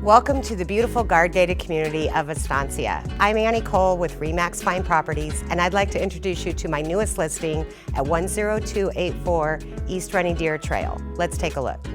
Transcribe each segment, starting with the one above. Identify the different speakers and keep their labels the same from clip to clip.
Speaker 1: Welcome to the beautiful guard-gated community of Estancia. I'm Annie Cole with RE/MAX Fine Properties, and I'd like to introduce you to my newest listing at 10284 East Running Deer Trail. Let's take a look.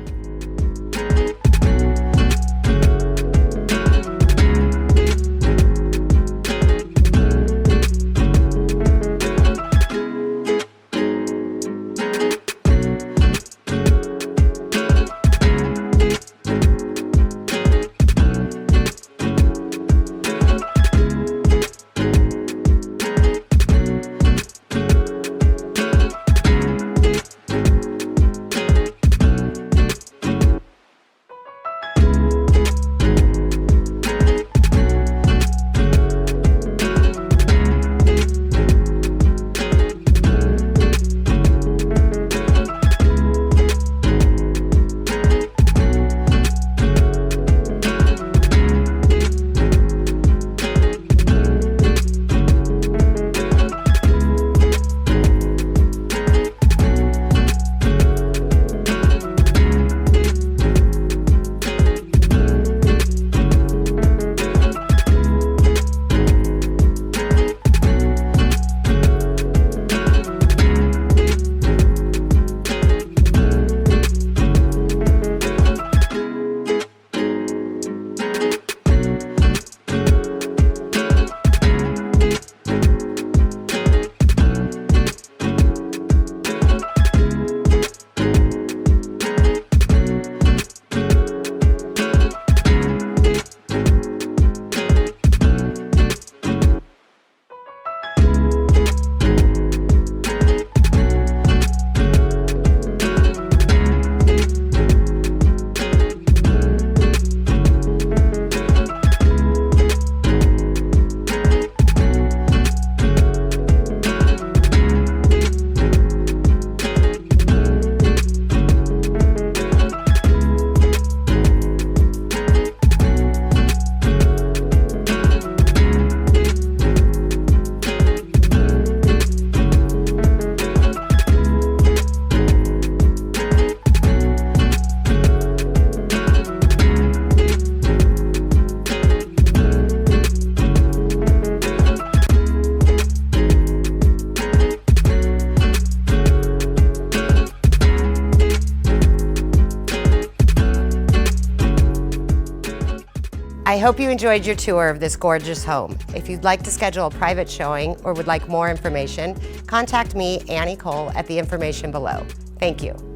Speaker 1: I hope you enjoyed your tour of this gorgeous home. If you'd like to schedule a private showing or would like more information, contact me, Annie Cole, at the information below. Thank you.